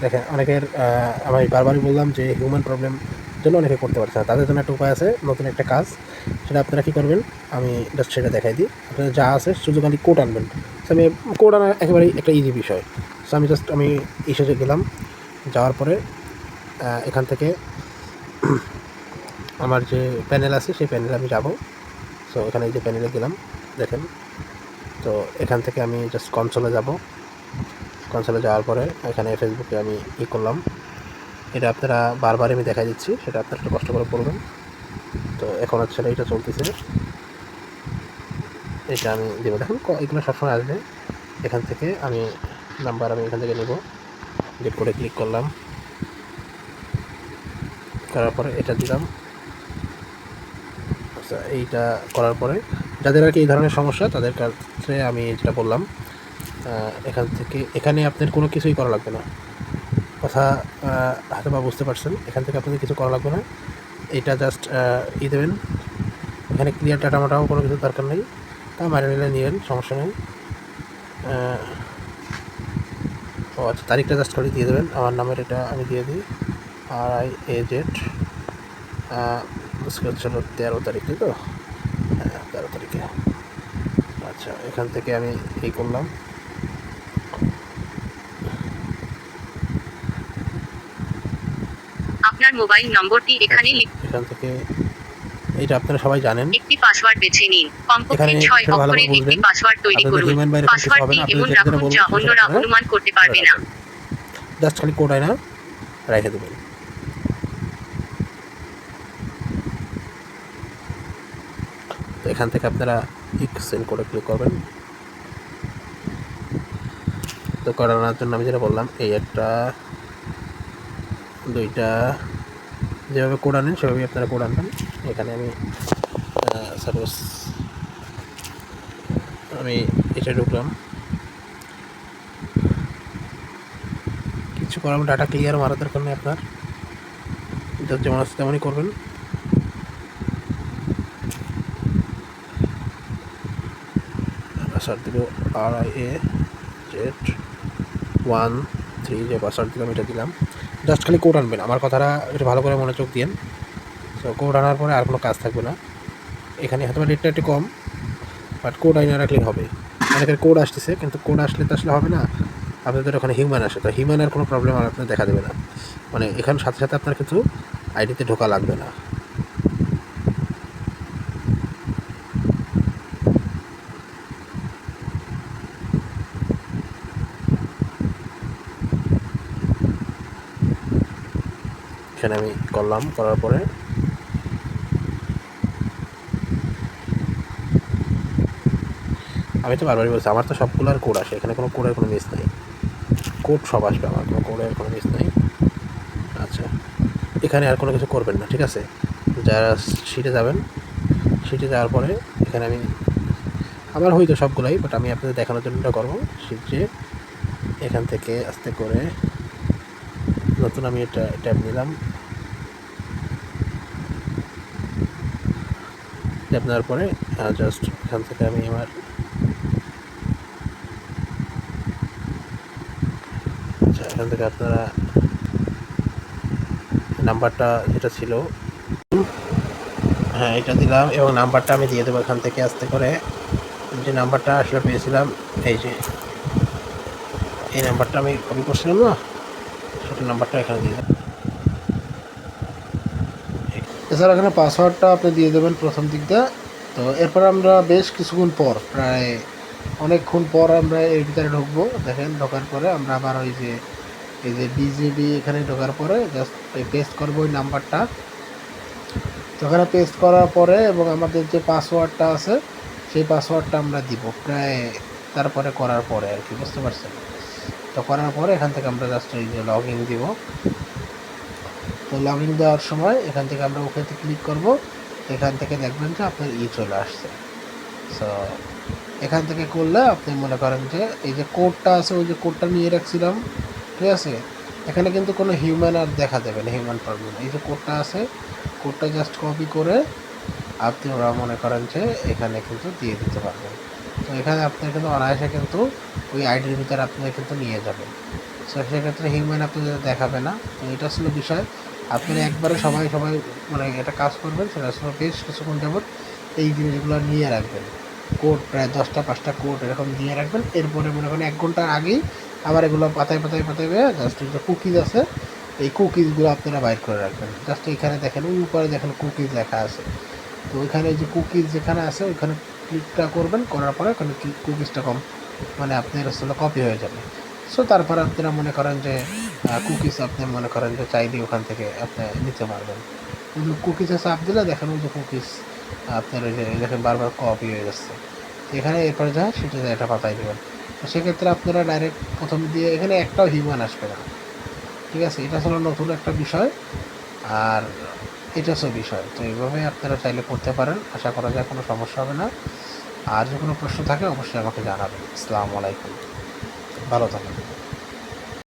দেখেন অনেকের আমি বারবারই বললাম যে হিউম্যান প্রবলেম জন্য অনেকে করতে পারছে না, তাদের জন্য একটা উপায় আছে, নতুন একটা কাজ। সেটা আপনারা কী করবেন, আমি জাস্ট সেটা দেখাই দিই। আপনারা যা আছে শুধু খালি কোড আনবেন। সো আমি কোড আনা একেবারেই একটা ইজি বিষয়। সো আমি এসে গেলাম, যাওয়ার পরে এখান থেকে আমার যে প্যানেল আছে সেই প্যানেলে আমি যাব। সো এখানে এই যে প্যানেলে গেলাম, দেখেন। তো এখান থেকে আমি জাস্ট কনসোলে যাব। কনসোলে যাওয়ার পরে এখানে ফেসবুকে আমি করলাম। এটা আপনারা বারবার আমি দেখাই দিচ্ছি, সেটা আপনারা একটু কষ্ট করে পড়বেন। তো এখন হচ্ছে এইটা চলতেছে, এটা আমি দেবো। দেখুন এগুলো সবসময় আসবে। এখান থেকে আমি নাম্বার এখান থেকে নেব, গেট করে ক্লিক করলাম, করার পরে এটা দিলাম। আচ্ছা, এইটা করার পরে যাদের আর কি এই ধরনের সমস্যা তাদের কাছে আমি যেটা বললাম, এখানে আপনার কোনো কিছুই করা লাগবে না। কথা হয়তো বা বুঝতে পারছেন, এখান থেকে আপনাদের কিছু করা লাগবে না। এইটা জাস্ট দেবেন। এখানে ক্লিয়ার ডাটা মাটাও কোনো কিছু দরকার নেই, তা মারে নিলে নেবেন, সমস্যা নেই। ও আচ্ছা, তারিখটা জাস্ট করে দিয়ে দেবেন। আমার নামের এটা আমি দিয়ে দিই, RIAZ। আজকে হচ্ছে 13 তারিখে, তো হ্যাঁ 13 তারিখে। আচ্ছা, এখান থেকে আমি করলাম। আপনার মোবাইল নম্বরটি এখানে এখান থেকে এইটা আপনারা সবাই জানেন। একটি পাসওয়ার্ড বেছে নিন। কমপক্ষে 6 অক্ষরের একটি পাসওয়ার্ড তৈরি করুন। পাসওয়ার্ডটি এমন রাখুন যা অন্যরা অনুমান করতে পারবে না। জাস্ট খালি কোড আয়না রেখে দেবেন। তো এখান থেকে আপনারা সেন্ড করে ক্লিক করবেন। তো করানোর জন্য আমি যেটা বললাম, এই একটা দুইটা যেভাবে কোড আনেন সেভাবেই আপনারা কোড আনবেন। এখানে আমি সাপোজ আমি এটা ঢুকলাম, কিছু করার ডাটা ক্লিয়ার মারার দরকার নেই আপনার, যেমন আছে তেমনই করবেন। পাসওয়ার্ড দিব RIAZ13, যে পাসওয়ার্ড দিলাম এটা দিলাম। জাস্ট খালি কোড আনবেন, আমার কথাটা একটু ভালো করে মনোযোগ দিন। তো কোড আনার পরে আর কোনো কাজ থাকবে না। এখানে হয়তো রেটটা একটু কম, বাট কোড আইনা রাখলেই হবে। অনেকের কোড আসতেছে, কিন্তু কোড আসলে তো আসলে হবে না, আপনাদের ওখানে হিউম্যান আসে, তো হিউম্যানের কোনো প্রবলেম আর আপনার দেখা দেবে না। মানে এখানে সাথে সাথে আপনার কিন্তু আইডিতে ঢোকা লাগবে না। এখানে আমি করলাম, করার পরে আমি তো বারবারই বলছি আমার তো সবগুলোর কোড আসে, এখানে কোনো কোডের কোনো মিস নেই, কোড সব আসবে, আমার কোনো কোডের কোনো মিস নেই। আচ্ছা, এখানে আর কোনো কিছু করবেন না, ঠিক আছে। যারা শিটে যাবেন, শিটে যাওয়ার পরে এখানে আমি আমার হয়তো সবগুলোই, বাট আমি আপনাদের দেখানোর জন্য এটা করবো। শিটে এখান থেকে আস্তে করে নতুন আমি এটা ট্যাব নিলাম। ট্যাব নেওয়ার পরে জাস্ট এখান থেকে আমি আমার আচ্ছা, এখান থেকে আপনারা নাম্বারটা যেটা ছিল, হ্যাঁ এটা দিলাম, এবং নাম্বারটা আমি দিয়ে দেবো এখান থেকে আস্তে করে। যে নাম্বারটা আসলে পেয়েছিলাম, এই যে এই নাম্বারটা আমি কপি করছিলাম না, সেটা নাম্বারটা এখানে দিয়ে দেবো। এছাড়া এখানে পাসওয়ার্ডটা আপনি দিয়ে দেবেন প্রথম দিকটা। তো এরপর আমরা বেশ কিছুক্ষণ পর, প্রায় অনেকক্ষণ পর আমরা এর ভিতরে ঢুকবো। দেখেন ঢোকার পরে আমরা আবার ওই যে এই যে বিজিবি এখানে ঢোকার পরে জাস্ট পেস্ট করবো ওই নাম্বারটা। তো ওখানে পেস্ট করার পরে এবং আমাদের যে পাসওয়ার্ডটা আছে সেই পাসওয়ার্ডটা আমরা দিব প্রায়, তারপরে করার পরে আর কি, বুঝতে পারছেন। তো করার পরে এখান থেকে আমরা জাস্ট এই যে লগ ইন দিব। তো লগ ইন দেওয়ার সময় এখান থেকে আমরা ওকেতে ক্লিক করব। এখান থেকে দেখবেন যে আপনার চলে আসছে। সো এখান থেকে করলে আপনি মনে করেন যে এই যে কোডটা আছে ওই যে কোডটা নিয়ে রাখছিলাম, ঠিক আছে। এখানে কিন্তু কোনো হিউম্যান আর দেখা দেবে না, হিউম্যান প্রবলেম। এই যে কোডটা আছে, কোডটা জাস্ট কপি করে আপনি ওরা মনে করেন যে এখানে কিন্তু দিয়ে দিতে পারবেন। তো এখানে আপনি কিন্তু অনায়াসে কিন্তু ওই আইডির ভিতরে আপনি কিন্তু নিয়ে যাবেন। সো সেক্ষেত্রে হিউম্যান আপনাদের দেখাবে না। তো এটা আসলে বিষয়, আপনারা একবারে সবাই মানে এটা কাজ করবেন, সেটা আসলে বেশ কিছুক্ষণ যাবত এই জিনিসগুলো নিয়ে রাখবেন। কোড প্রায় 10টা 5টা কোড এরকম দিয়ে রাখবেন। এরপরে মনে করেন 1 ঘন্টা আগেই আবার এগুলো পাতায় জাস্ট যে কুকিজ আছে, এই কুকিজগুলো আপনারা বাইর করে রাখবেন। জাস্ট এখানে দেখেন, ওই উপরে দেখেন কুকিজ লেখা আছে। তো ওইখানে যে কুকিজ যেখানে আছে ওইখানে ক্লিকটা করবেন, করার পরে ওখানে কুকিজটা মানে আপনার আসলে কপি হয়ে যাবে। সো তারপর আপনারা মনে করেন যে কুকিজ আপনি মনে করেন যে চাইলে ওখান থেকে আপনি নিতে পারবেন। কিন্তু কুকিজে চাপ দিলে দেখেন ওই যে কুকিজ আপনার ওই যে দেখেন বারবার কপি হয়ে যাচ্ছে। এখানে এরপরে যায় সেটা এটা পাতায় দেবেন। তো সেক্ষেত্রে আপনারা ডাইরেক্ট প্রথম দিয়ে এখানে একটাও হিউম্যান আসবে না। ঠিক আছে, এটা হলো নতুন একটা বিষয়। আর এটা হচ্ছে বিষয়। তো এইভাবে আপনারা চাইলে করতে পারেন, আশা করা যায় কোনো সমস্যা হবে না। আর যে কোনো প্রশ্ন থাকে অবশ্যই আমাকে জানাবেন। আসসালামু আলাইকুম, ভালো থাকুন।